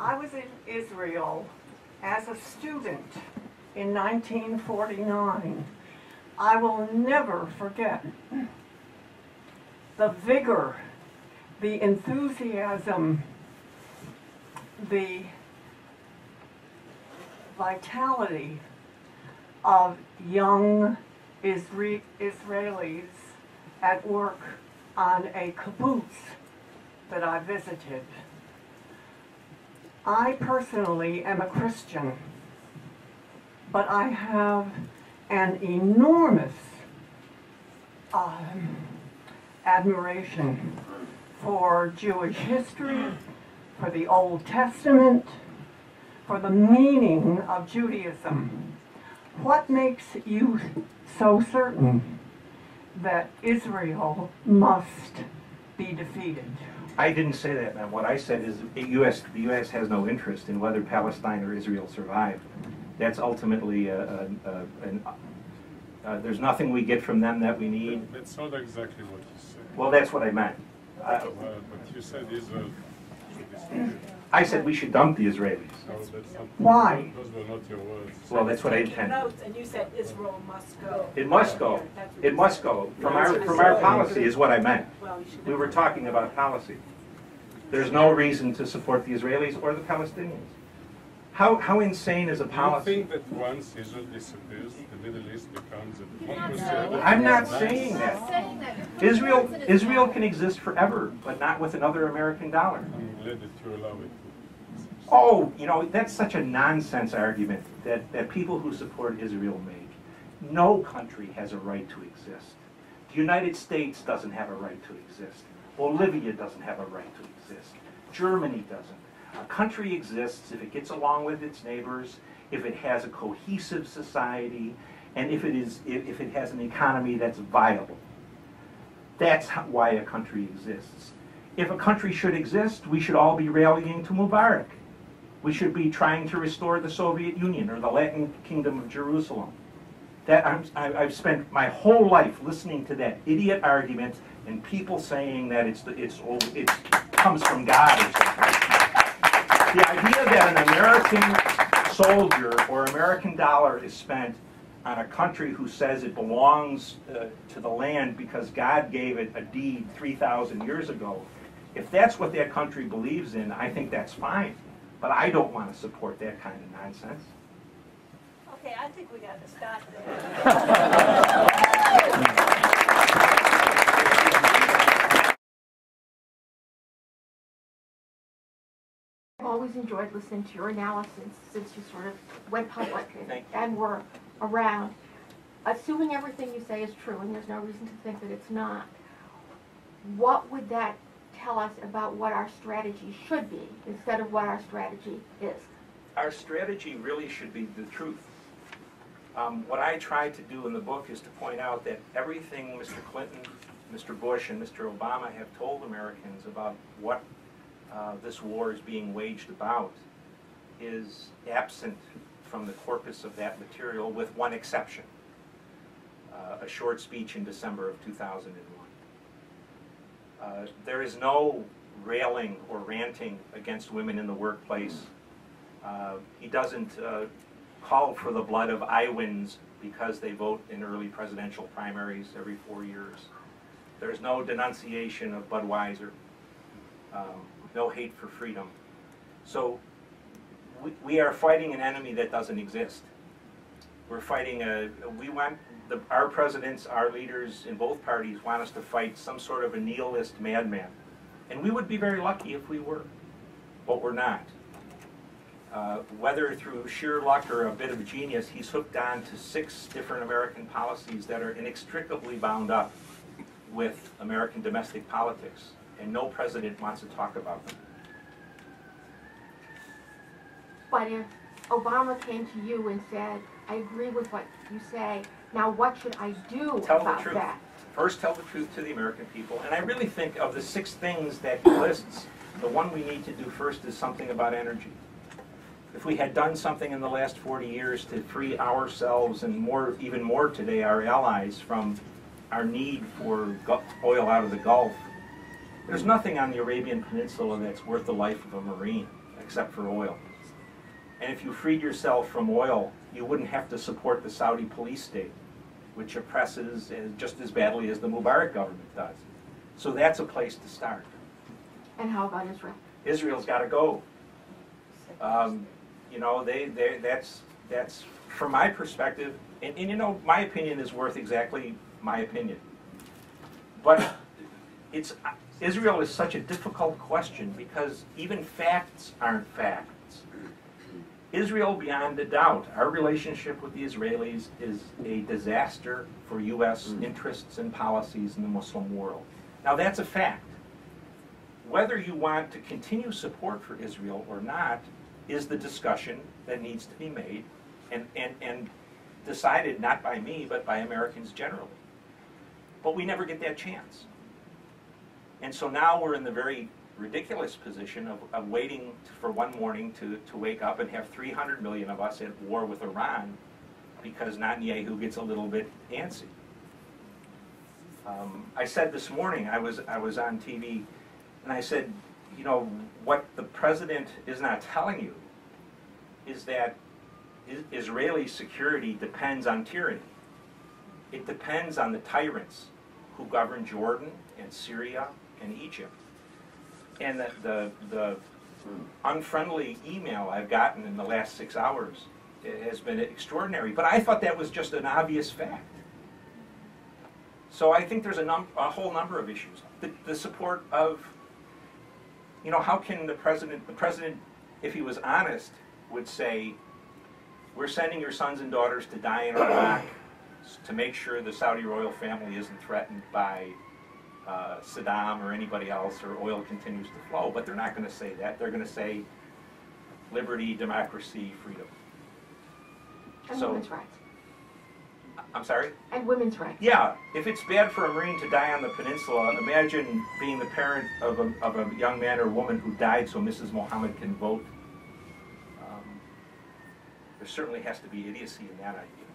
I was in Israel as a student in 1949. I will never forget the vigor, the enthusiasm, the vitality of young Israelis at work on a kibbutz that I visited. I personally am a Christian, but I have an enormous admiration for Jewish history, for the Old Testament, for the meaning of Judaism. What makes you so certain that Israel must be defeated? I didn't say that, ma'am. What I said is the U.S. has no interest in whether Palestine or Israel survive. That's ultimately there's nothing we get from them that we need. That's not exactly what you said. Well, that's what I meant. But you said Israel should be destroyed. I said we should dump the Israelis. No, that's not, Why? those were not your words. Well, that's what I intended. Notes, and you said Israel must go. It must go. It must go. From our policy is what I meant. We were talking about policy. There's no reason to support the Israelis or the Palestinians. How insane is a policy? Do you think that once Israel disappears, the Middle East becomes a democracy? I'm not saying that. Israel can exist forever, but not with another American dollar. I'm glad that you allow it. Oh, you know, that's such a nonsense argument that people who support Israel make. No country has a right to exist. The United States doesn't have a right to exist. Bolivia doesn't have a right to exist. Germany doesn't. A country exists if it gets along with its neighbors, if it has a cohesive society, and if it has an economy that's viable. That's why a country exists. If a country should exist, we should all be rallying to Mubarak. We should be trying to restore the Soviet Union or the Latin Kingdom of Jerusalem. I've spent my whole life listening to that idiot argument and people saying that it comes from God or something. The idea that an American soldier or American dollar is spent on a country who says it belongs to the land because God gave it a deed 3,000 years ago, if that's what that country believes in, I think that's fine. But I don't want to support that kind of nonsense. Okay, I think we got to stop there. I've always enjoyed listening to your analysis since you sort of went public and were around. Assuming everything you say is true, and there's no reason to think that it's not, what would that tell us about what our strategy should be instead of what our strategy is? Our strategy really should be the truth. What I tried to do in the book is to point out that everything Mr. Clinton, Mr. Bush, and Mr. Obama have told Americans about what this war is being waged about is absent from the corpus of that material, with one exception, a short speech in December of 2001. There is no railing or ranting against women in the workplace. He doesn't call for the blood of Iowans because they vote in early presidential primaries every 4 years. There's no denunciation of Budweiser, no hate for freedom. So we are fighting an enemy that doesn't exist. We're fighting our presidents, our leaders in both parties want us to fight some sort of a nihilist madman. And we would be very lucky if we were, but we're not. Whether through sheer luck or a bit of genius, he's hooked on to 6 different American policies that are inextricably bound up with American domestic politics, and no president wants to talk about them. But if Obama came to you and said, I agree with what you say, now what should I do about that? First, tell the truth to the American people. And I really think of the 6 things that he lists, the one we need to do first is something about energy. If we had done something in the last 40 years to free ourselves and even more today, our allies, from our need for oil out of the Gulf, there's nothing on the Arabian Peninsula that's worth the life of a Marine. except for oil. And if you freed yourself from oil, you wouldn't have to support the Saudi police state, which oppresses just as badly as the Mubarak government does. So that's a place to start. And how about Israel? Israel's got to go. You know, that's from my perspective, and you know, my opinion is worth exactly my opinion. But Israel is such a difficult question because even facts aren't facts. Israel, beyond a doubt, our relationship with the Israelis is a disaster for U.S. interests and policies in the Muslim world. Now, that's a fact. Whether you want to continue support for Israel or not is the discussion that needs to be made and decided not by me, but by Americans generally. But we never get that chance. And so now we're in the very ridiculous position of waiting for one morning to wake up and have 300 million of us at war with Iran because Netanyahu gets a little bit antsy. I said this morning, I was on TV, and I said, you know, what the president is not telling you is that Israeli security depends on tyranny. It depends on the tyrants who govern Jordan and Syria and Egypt. And the unfriendly email I've gotten in the last 6 hours has been extraordinary. But I thought that was just an obvious fact. So I think there's a whole number of issues. The support of, you know, how can the president, if he was honest, would say, we're sending your sons and daughters to die in Iraq to make sure the Saudi royal family isn't threatened by Saddam or anybody else, or oil continues to flow. But they're not going to say that. They're going to say liberty, democracy, freedom. And women's rights. I'm sorry? And women's rights. Yeah. If it's bad for a Marine to die on the peninsula, imagine being the parent of a young man or woman who died so Mrs. Mohammed can vote. There certainly has to be idiocy in that idea.